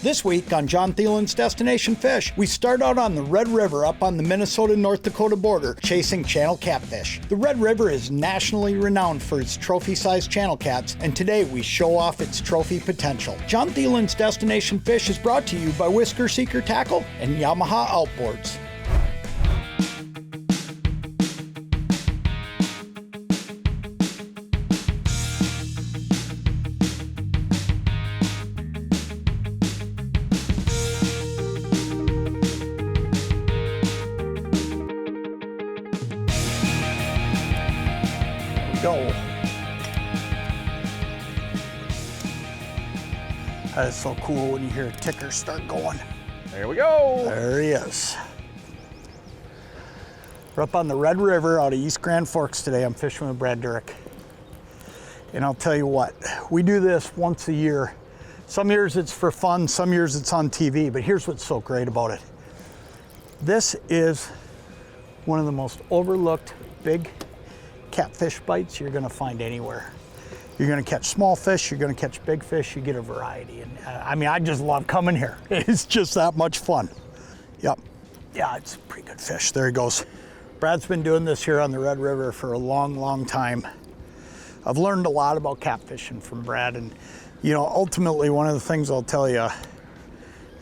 This week on Jon Thelen's Destination Fish, we start out on the Red River up on the Minnesota-North Dakota border, chasing channel catfish. The Red River is nationally renowned for its trophy-sized channel cats, and today we show off its trophy potential. Jon Thelen's Destination Fish is brought to you by Whisker Seeker Tackle and Yamaha Outboards. Go. That is so cool when you hear a ticker start going. There we go. There he is. We're up on the Red River out of East Grand Forks today. I'm fishing with Brad Durick. And I'll tell you what, we do this once a year. Some years it's for fun, some years it's on TV, but here's what's so great about it. This is one of the most overlooked big catfish bites you're gonna find anywhere. You're gonna catch small fish, you're gonna catch big fish, you get a variety. And I mean, I just love coming here. It's just that much fun. Yep, yeah, it's a pretty good fish. There he goes. Brad's been doing this here on the Red River for a long, long time. I've learned a lot about catfishing from Brad, and you know, ultimately one of the things I'll tell you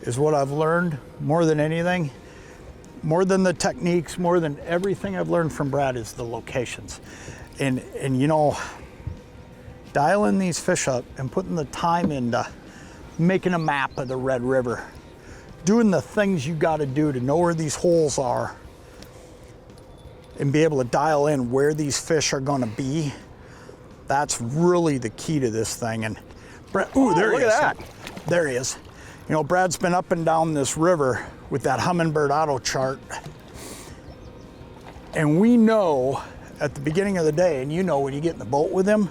is what I've learned more than anything, more than the techniques, more than everything I've learned from Brad is the locations. And you know, dialing these fish up and putting the time into making a map of the Red River, doing the things you gotta do to know where these holes are and be able to dial in where these fish are gonna be, that's really the key to this thing. And Brad, ooh, there he is. Look at that. There he is. You know, Brad's been up and down this river with that Humminbird auto chart. And we know at the beginning of the day, and you know when you get in the boat with him,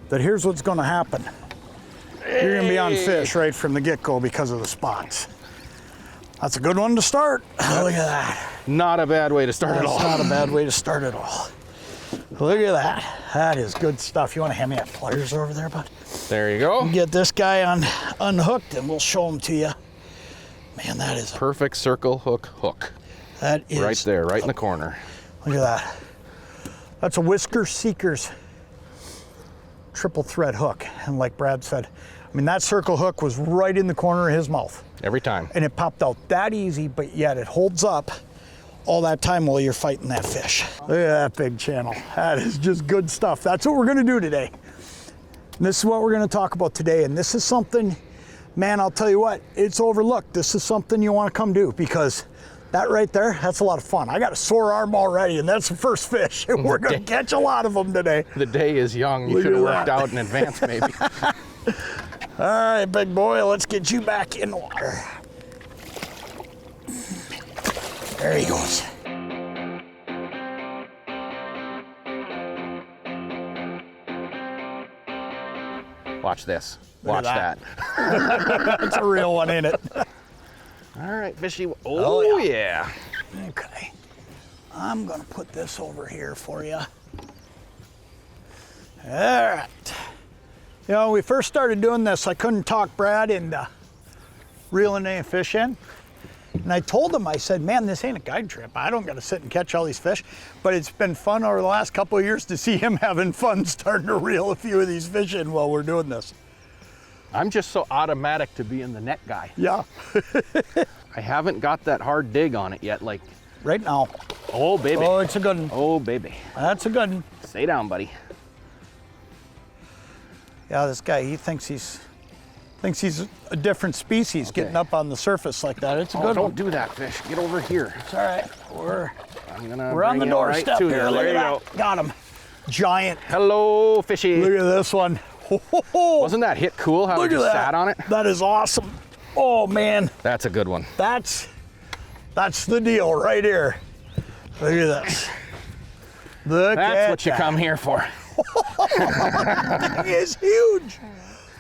that here's what's gonna happen. You're gonna be on fish right from the get-go because of the spots. That's a good one to start. Look at that. Not a bad way to start at all. That's not a bad way to start at all. Look at that. That is good stuff. You wanna hand me that pliers over there, bud? There you go. Get this guy unhooked and we'll show him to you. Man, that is Perfect circle hook. That is right there, right in the corner. Look at that. That's a Whisker Seeker's triple thread hook. And like Brad said, I mean, that circle hook was right in the corner of his mouth. Every time. And it popped out that easy, but yet it holds up all that time while you're fighting that fish. Look at that big channel. That is just good stuff. That's what we're gonna do today. And this is what we're gonna talk about today. And this is something, man, I'll tell you what, it's overlooked. This is something you wanna come do because that right there, that's a lot of fun. I got a sore arm already and that's the first fish. And we're gonna catch a lot of them today. The day is young. You should have worked out in advance maybe. All right, big boy, let's get you back in the water. There he goes. Watch this. Look Watch at that. That's a real one, ain't it? All right, fishy. Oh, yeah. Okay. I'm gonna put this over here for you. All right. You know, when we first started doing this, I couldn't talk Brad into reeling any fish in. And I told him, I said, man, this ain't a guide trip. I don't gotta sit and catch all these fish. But it's been fun over the last couple of years to see him having fun starting to reel a few of these fish in while we're doing this. I'm just so automatic to be in the net guy. Yeah. I haven't got that hard dig on it yet, like. Right now. Oh, baby. Oh, it's a good one. Oh, baby. That's a good one. Stay down, buddy. Yeah, this guy, he thinks he's a different species getting up on the surface like that. It's a good one. Don't do that, fish. Get over here. It's all right. We're on the bring you doorstep right to here. there. Look There at you that. Got him. Giant. Hello, fishy. Look at this one. Wasn't that hit cool how Look it at just that. sat on it? That is awesome. Oh, man. That's a good one. That's the deal right here. Look at this. That's what you come here for. That thing is huge.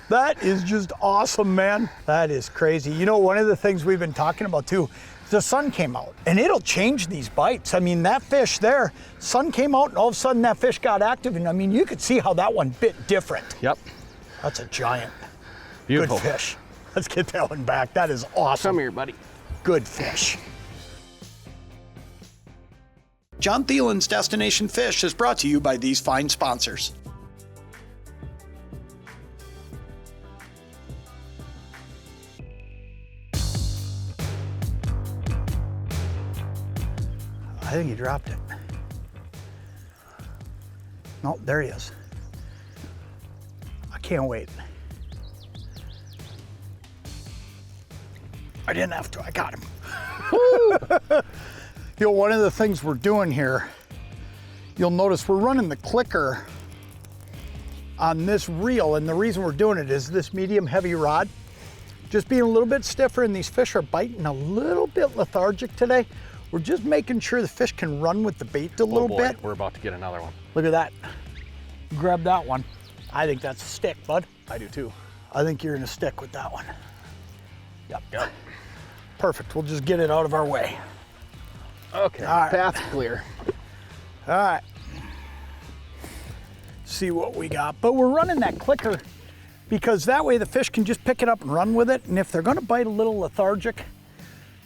That is just awesome, man. That is crazy. You know, one of the things we've been talking about too, the sun came out and it'll change these bites. I mean, that fish there, sun came out and all of a sudden that fish got active. And I mean, you could see how that one bit different. Yep. That's a giant. Beautiful. Good fish. Let's get that one back. That is awesome. Come here, buddy. Good fish. Jon Thelen's Destination Fish is brought to you by these fine sponsors. I think he dropped it. No, there he is. I can't wait. I didn't have to, I got him. You know, one of the things we're doing here, you'll notice we're running the clicker on this reel, and the reason we're doing it is this medium heavy rod just being a little bit stiffer, and these fish are biting a little bit lethargic today. We're just making sure the fish can run with the bait a little bit. We're about to get another one. Look at that. Grab that one. I think that's a stick, bud. I do too. I think you're gonna stick with that one. Yep. Yep. Perfect, we'll just get it out of our way. Okay, all right. path's clear. All right. See what we got. But we're running that clicker because that way the fish can just pick it up and run with it. And if they're gonna bite a little lethargic,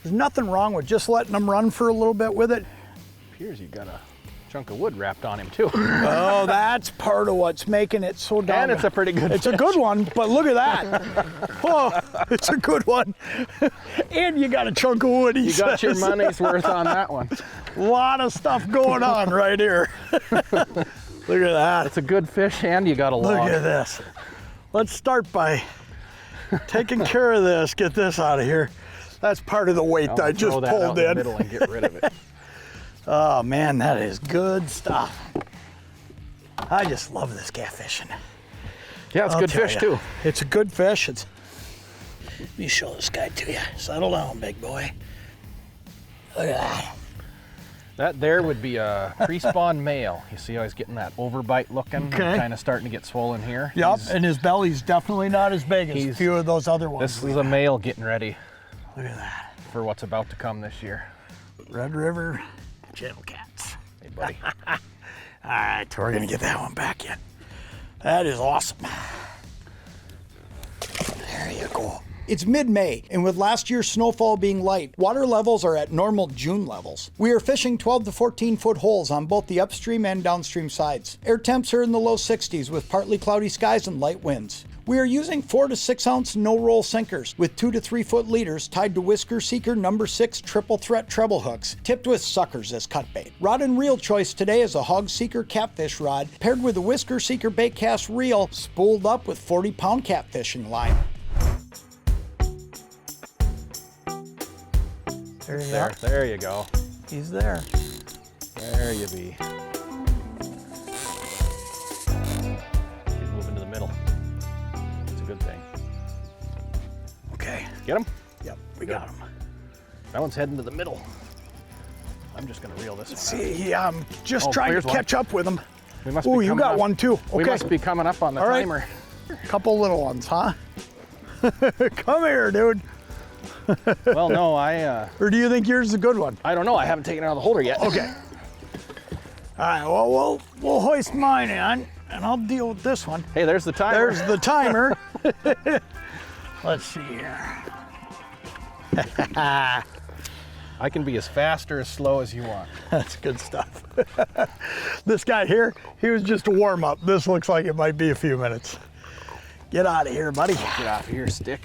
there's nothing wrong with just letting them run for a little bit with it. Appears you got a chunk of wood wrapped on him too. Oh, that's part of what's making it so darn. And it's a pretty good It's fish. a good one, but look at that. Oh, it's a good one. And you got a chunk of wood, You got your money's worth on that one. A lot of stuff going on right here. Look at that. It's a good fish and you got a log. Look at this. Let's start by taking care of this. Get this out of here. That's part of the weight I just throw that out pulled in the in. middle and get rid of it. Oh man, that is good stuff. I just love this catfishing. Yeah, it's I'll good tell fish ya. too. It's a good fish. Let me show this guy to you. Settle down, big boy. Look at that. That there would be a pre-spawn male. You see how he's getting that overbite looking? Okay. Kind of starting to get swollen here. Yep, and his belly's definitely not as big as a he's- few of those other ones. This is a male getting ready Look at that. for what's about to come this year. Red River Channel Cats. Hey, buddy. All right, we're gonna get that one back yet. That is awesome. There you go. It's mid-May, and with last year's snowfall being light, water levels are at normal June levels. We are fishing 12 to 14 foot holes on both the upstream and downstream sides. Air temps are in the low 60s with partly cloudy skies and light winds. We are using 4 to 6 ounce no-roll sinkers with 2 to 3 foot leaders tied to Whisker Seeker No. 6 triple threat treble hooks, tipped with suckers as cut bait. Rod and reel choice today is a Hog Seeker catfish rod paired with a Whisker Seeker bait cast reel spooled up with 40-pound catfishing line. There you go. There you go. He's there. There you be. He's moving to the middle. It's a good thing. Okay. Get him? Yep, we got him. That one's heading to the middle. I'm just gonna reel this one out. See, I'm just Oh, trying to here's one. catch up with him. We must be Oh, you coming got up- one too. Okay. We must be coming up on the All right. timer. Couple little ones, huh? Come here, dude. Well, no, Or do you think yours is a good one? I don't know. I haven't taken it out of the holder yet. Okay. All right, well, we'll hoist mine in, and I'll deal with this one. Hey, there's the timer. There's the timer. Let's see here. I can be as fast or as slow as you want. That's good stuff. This guy here, he was just a warm-up. This looks like it might be a few minutes. Get out of here, buddy. Get off here, stick.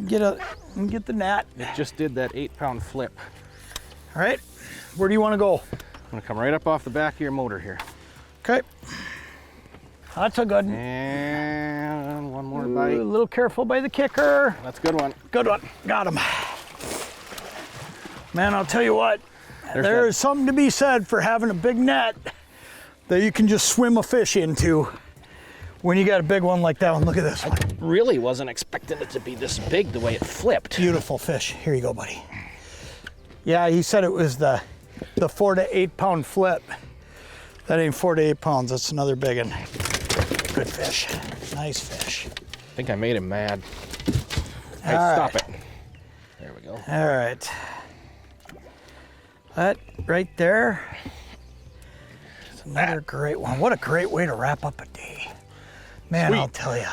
Get the net. It just did that 8-pound flip. All right, where do you want to go? I'm gonna come right up off the back of your motor here. Okay. That's a good one. And one more Ooh, bite. a little careful by the kicker. That's a good one. Good one. Got him. Man, I'll tell you what, There's there that- is something to be said for having a big net that you can just swim a fish into when you got a big one like that one. Look at this one. Really wasn't expecting it to be this big the way it flipped. Beautiful fish. Here you go, buddy. Yeah, he said it was the 4 to 8 pound flip. That ain't 4 to 8 pounds. That's another big one. Good fish. Nice fish. I think I made him mad. Hey, All stop right. it. There we go. All right. That right there is another great one. What a great way to wrap up a day. Man, Sweet. I'll tell you.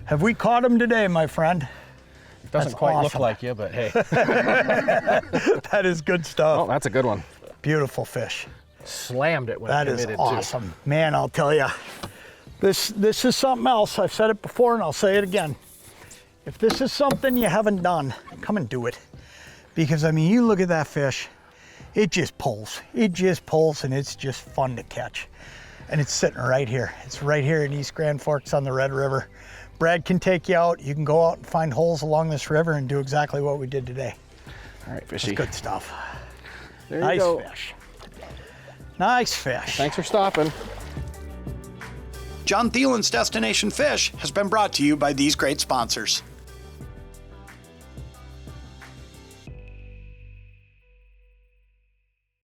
Have we caught him today, my friend? It doesn't That's quite look awesome. like you, but hey. That is good stuff. Oh, that's a good one. Beautiful fish. Slammed it when That it is committed awesome. Man, I'll tell you, this is something else. I've said it before and I'll say it again. If this is something you haven't done, come and do it. Because I mean, you look at that fish, it just pulls. It just pulls and it's just fun to catch. And it's sitting right here. It's right here in East Grand Forks on the Red River. Brad can take you out. You can go out and find holes along this river and do exactly what we did today. All right, fishy. It's good stuff. There you Nice go. fish. Nice fish. Thanks for stopping. Jon Thelen's Destination Fish has been brought to you by these great sponsors.